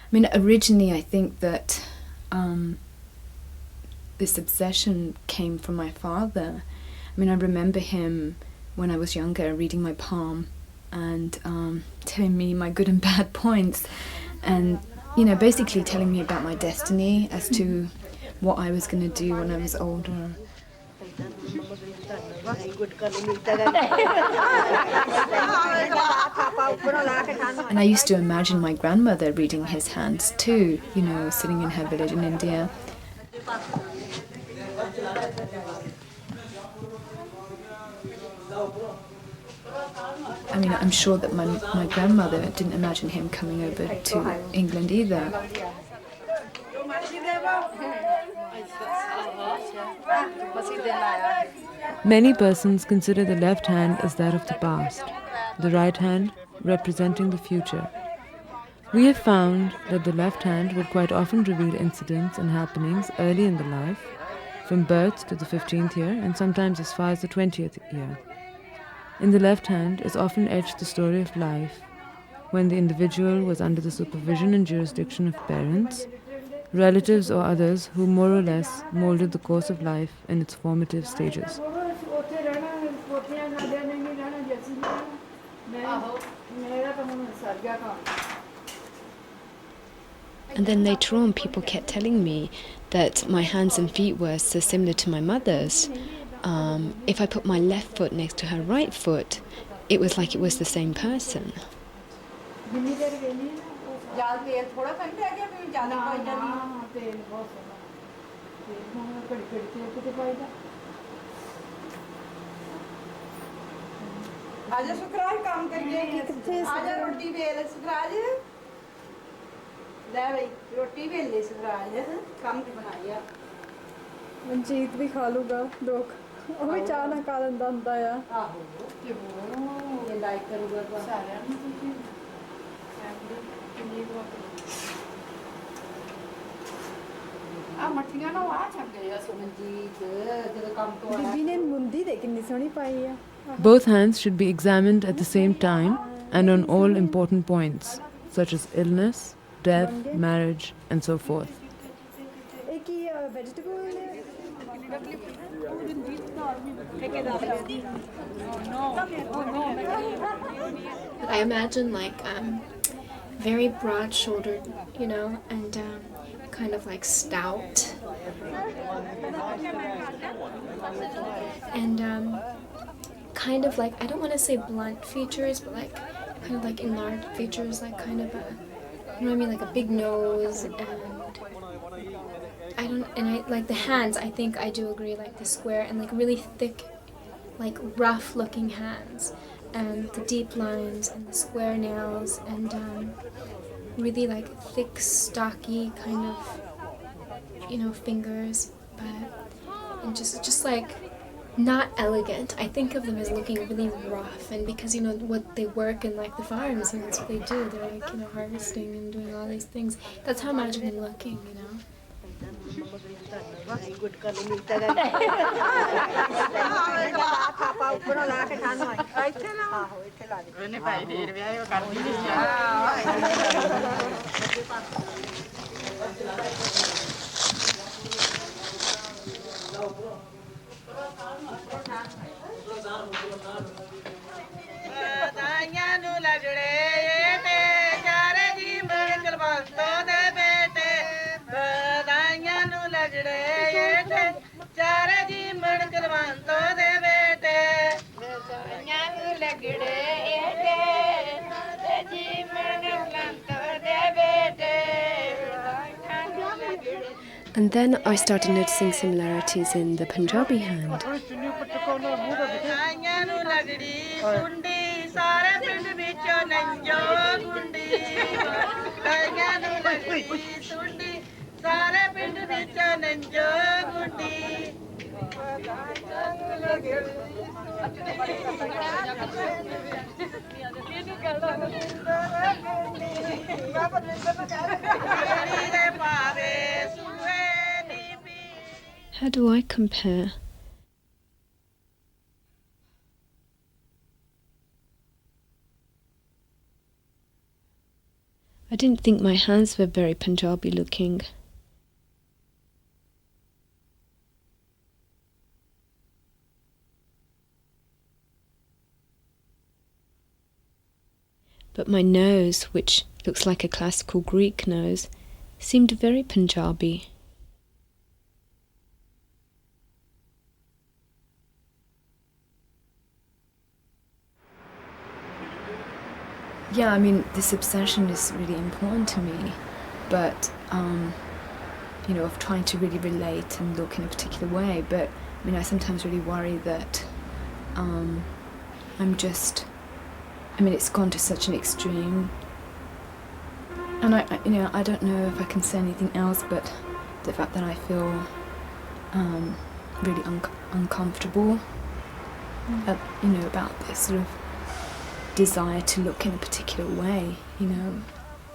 I mean, originally I think that this obsession came from my father. I mean, I remember him when I was younger reading my palm and telling me my good and bad points, and basically telling me about my destiny as to what I was going to do when I was older. And I used to imagine my grandmother reading his hands too, sitting in her village in India. I mean, I'm sure that my grandmother didn't imagine him coming over to England either. Many persons consider the left hand as that of the past, the right hand representing the future. We have found that the left hand will quite often reveal incidents and happenings early in the life, from birth to the 15th year and sometimes as far as the 20th year. In the left hand is often etched the story of life, when the individual was under the supervision and jurisdiction of parents, relatives or others who more or less molded the course of life in its formative stages. And then later on, people kept telling me that my hands and feet were so similar to my mother's. If I put my left foot next to her right foot, it was like it was the same person. Manjeet ਵੀ ਖਾ ਲੂਗਾ ਦੁੱਖ ਉਹ ਵੀ ਚਾਹ ਨਾ ਖਾ ਲੈਂਦਾ ਹੁੰਦਾ ਆ ਆਹੋ ਤੇ ਉਹ ਇਹ ਲਾਈਕ ਕਰੂਗਾ ਸਾਰਿਆਂ ਨੂੰ ਤੁਸੀਂ ਆ ਮੱਠੀਆਂ ਨਾ ਆ ਛੱਡ ਗਏ ਅਸ ਮਨਜੀਤ ਜਦੋਂ ਕੰਮ ਤੋਂ ਆਇਆ ਬੀਬੀ ਨੇ ਮੁੰਦੀ ਦੇ ਕਿੰਨੀ ਸੋਹਣੀ ਪਾਈ ਆ Both hands should be examined at the same time and on all important points, such as illness, death, marriage, and so forth. I imagine like very broad-shouldered, and kind of like stout, and kind of like, I don't want to say blunt features, but like kind of like enlarged features, like kind of like a big nose, and I like the hands. I think I do agree, like the square and like really thick, like rough looking hands, and the deep lines and the square nails, and really like thick, stocky kind of, fingers, but and just like not elegant. I think of them as looking really rough, and because what they work in like the farms, and that's what they do. They're like harvesting and doing all these things. That's how I imagine them looking, And then I started noticing similarities in the Punjabi hand. How do I compare? I didn't think my hands were very Punjabi looking. But my nose, which looks like a classical Greek nose, seemed very Punjabi. Yeah, I mean, this obsession is really important to me, but, of trying to really relate and look in a particular way. But, I mean, I sometimes really worry that it's gone to such an extreme. And I don't know if I can say anything else, but the fact that I feel really uncomfortable, about this sort of desire to look in a particular way,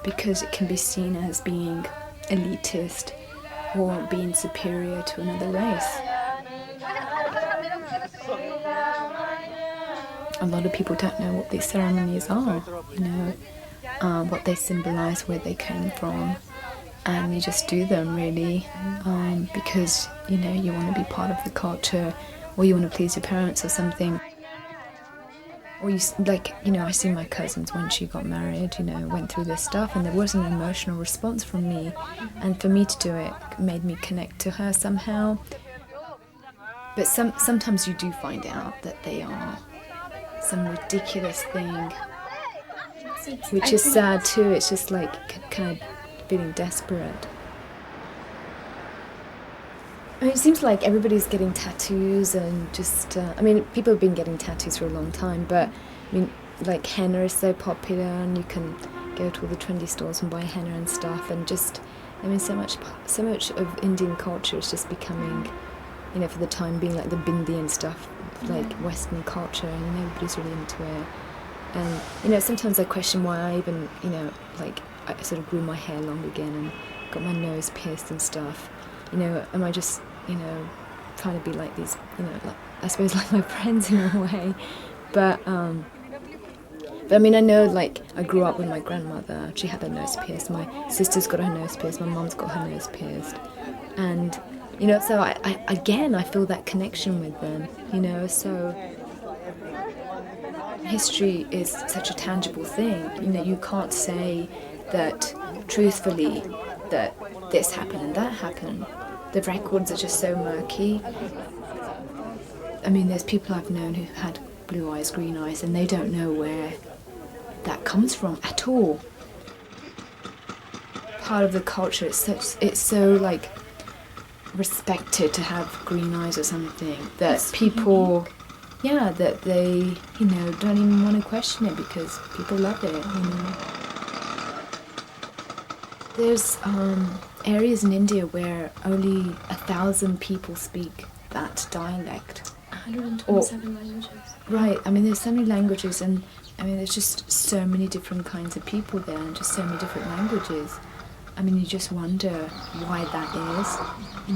because it can be seen as being elitist or being superior to another race. A lot of people don't know what these ceremonies are, what they symbolize, where they came from, and you just do them really because you want to be part of the culture, or you want to please your parents or something. Or I see my cousins when she got married, went through this stuff, and there was an emotional response from me, and for me to do it made me connect to her somehow. But sometimes you do find out that they are some ridiculous thing, which is sad too. It's just like kind of feeling desperate. I mean, it seems like everybody's getting tattoos and just, people have been getting tattoos for a long time, but, like henna is so popular, and you can go to all the trendy stores and buy henna and stuff, and just, so much of Indian culture is just becoming, for the time being, like the bindi and stuff, like Western culture, and everybody's really into it. And, sometimes I question why I even, I sort of grew my hair long again and got my nose pierced and stuff. Am I just, trying to be like these, I suppose like my friends in a way. But I know, like, I grew up with my grandmother. She had her nose pierced. My sister's got her nose pierced. My mum's got her nose pierced. And, so I feel that connection with them, so history is such a tangible thing. You can't say that truthfully that this happened and that happened. The records are just so murky. There's people I've known who've had blue eyes, green eyes, and they don't know where that comes from at all. Part of the culture, it's so like respected to have green eyes or something that people, that they, don't even want to question it because people love it, There's areas in India where only 1,000 people speak that dialect. 127 languages. Right, there's so many languages, and there's just so many different kinds of people there, and just so many different languages. You just wonder why that is.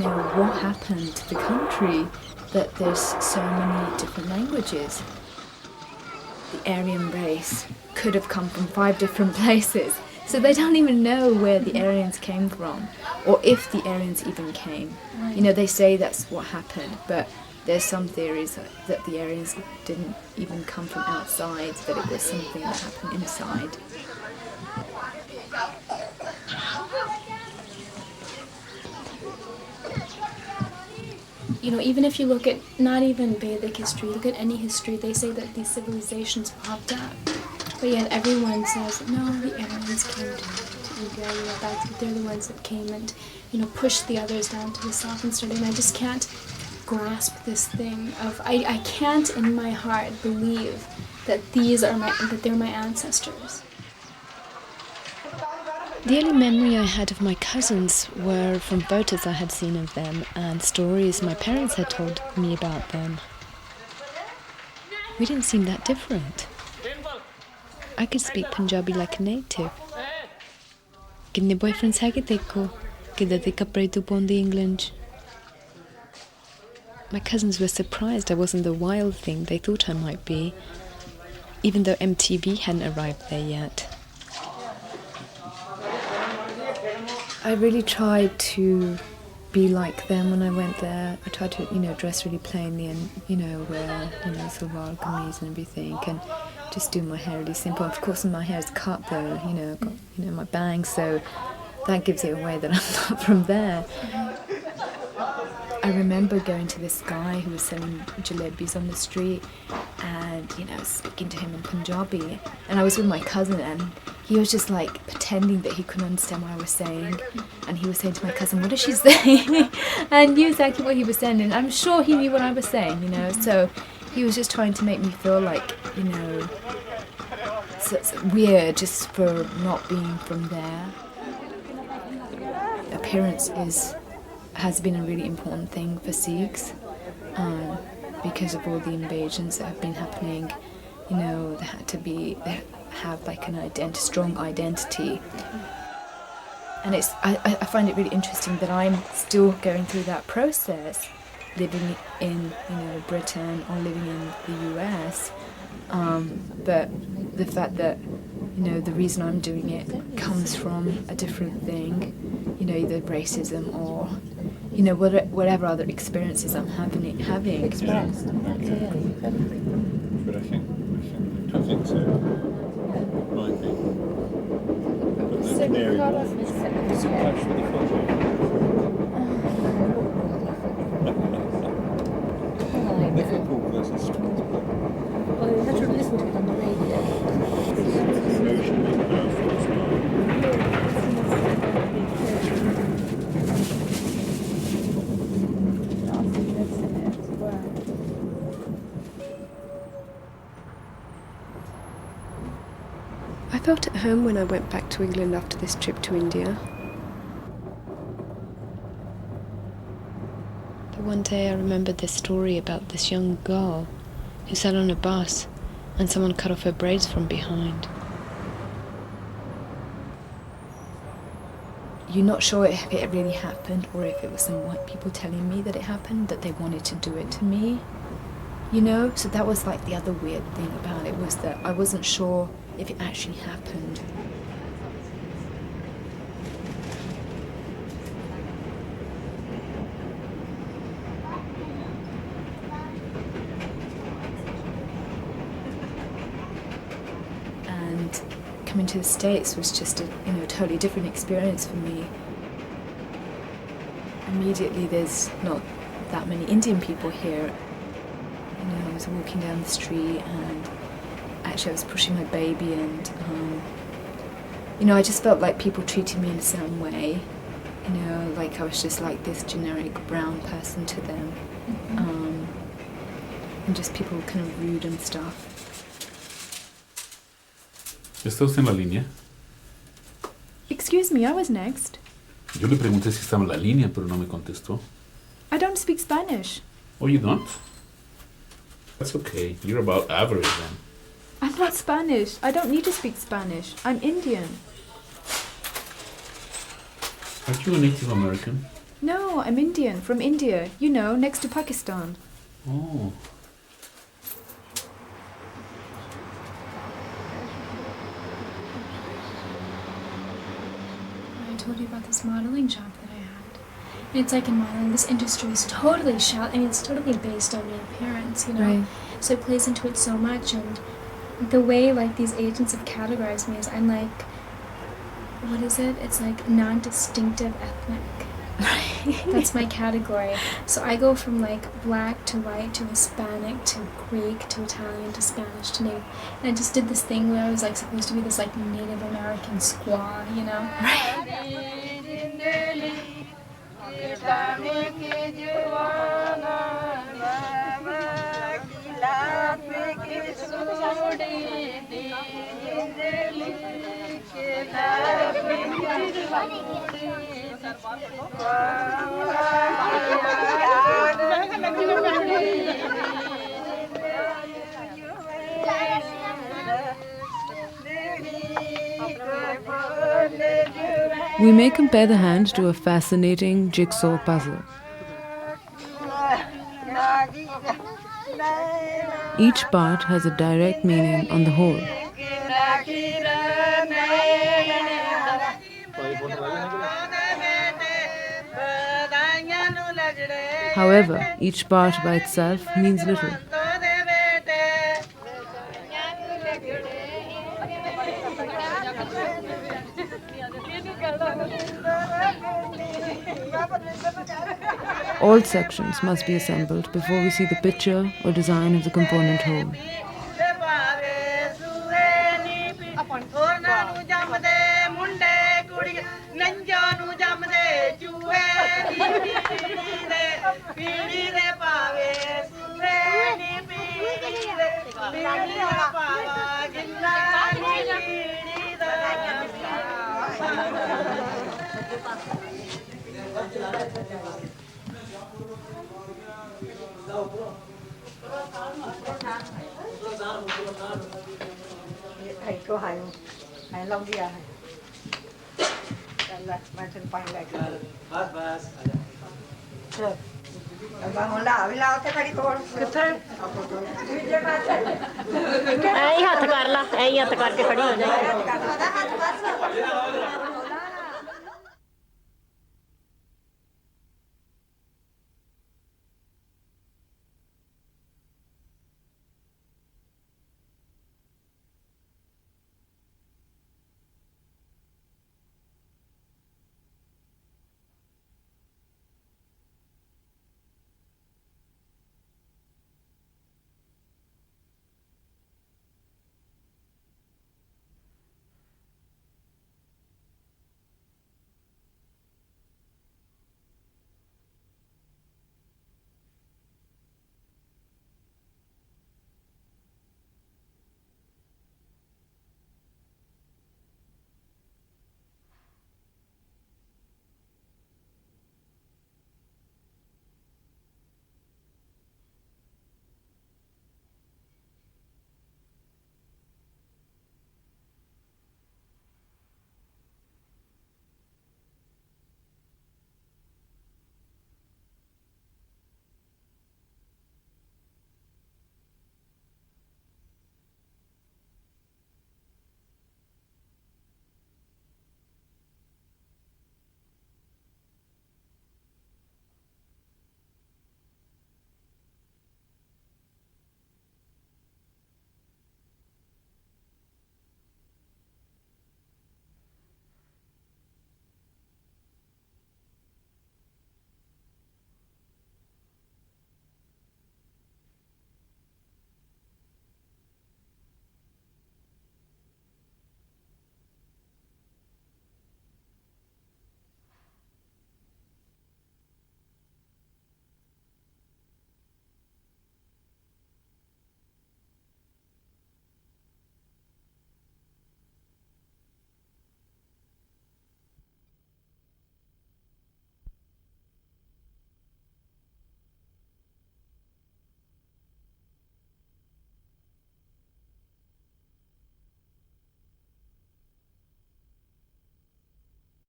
What happened to the country that there's so many different languages? The Aryan race could have come from 5 different places. So they don't even know where the Aryans came from, or if the Aryans even came. They say that's what happened, but there's some theories that the Aryans didn't even come from outside, that it was something that happened inside. Even if you look at not even Vedic history, look at any history, they say that these civilizations popped up. But yet everyone says, no, the Aryans came to India, they're the ones that came and, pushed the others down to the south and started. And I just can't grasp this thing of, I can't in my heart believe that they're my ancestors. The only memory I had of my cousins were from photos I had seen of them and stories my parents had told me about them. We didn't seem that different. I could speak Punjabi like a native. Kinne boyfriends hai ki teko? Kidda de kapde tu pondi England? My cousins were surprised I wasn't the wild thing they thought I might be, even though MTV hadn't arrived there yet. I really tried to be like them when I went there. I tried to, dress really plainly and, wear, salwar kameez and everything, and just do my hair really simple. Of course, my hair is cut though, I've got, my bangs, so that gives it away that I'm not from there. I remember going to this guy who was selling jalebis on the street and, speaking to him in Punjabi. And I was with my cousin and he was just like pretending that he couldn't understand what I was saying. And he was saying to my cousin, "What is she saying?" And I knew exactly what he was saying. And I'm sure he knew what I was saying, So he was just trying to make me feel like, so it's weird just for not being from there. Appearance has been a really important thing for Sikhs because of all the invasions that have been happening. They have like a strong identity. And I find it really interesting that I'm still going through that process, living in Britain or living in the US. But the fact that the reason I'm doing it comes from a different thing, either racism or whatever other experiences I'm having. Experienced. But I think so. Might be. But the canary is in touch with the photo. Liverpool versus Strasbourg. Well, you have to listen to it on the radio. Emotionally powerful I felt at home when I went back to England after this trip to India. But one day I remembered this story about this young girl who sat on a bus and someone cut off her braids from behind. You're not sure if it really happened or if it was some white people telling me that it happened, that they wanted to do it to me. So that was like the other weird thing about it, was that I wasn't sure if it actually happened. And coming to the States was just a totally different experience for me. Immediately there's not that many Indian people here. I was walking down the street and actually I was pushing my baby and I just felt like people treated me in a certain way, like I was just like this generic brown person to them. And just people kind of rude and stuff. ¿Está usted en la línea? Excuse me, I was next. Yo le pregunté si estaba en la línea, pero no me contestó. I don't speak Spanish. Oh, you don't? That's okay. You're about average then. I'm not Spanish. I don't need to speak Spanish. I'm Indian. Aren't you a Native American? No, I'm Indian, from India. Next to Pakistan. Oh. I told you about this modeling job that I had. And it's like in modeling, this industry is totally it's totally based on your appearance, Right. So it plays into it so much, and the way like these agents have categorized me is I'm like, what is it? It's like non-distinctive ethnic. That's my category. So I go from like black to white to Hispanic to Greek to Italian to Spanish to Native. And I just did this thing where I was like supposed to be this like Native American squaw, We may compare the hand to a fascinating jigsaw puzzle. Each part has a direct meaning on the whole. However, each part by itself means little. All sections must be assembled before we see the picture or design of the component whole. Cô Hạnh Long đi à? Là mà thân quanh lại cái. Được. Bà ngồi đảo với lao thế phải đi cô. Kiੱਥੇ? ਐਂ ਹੀ ਹੱਥ ਕਰ ਲਾ ਐਂ ਹੀ ਹੱਥ ਕਰਕੇ ਖੜੀ ਹੋ ਜਾ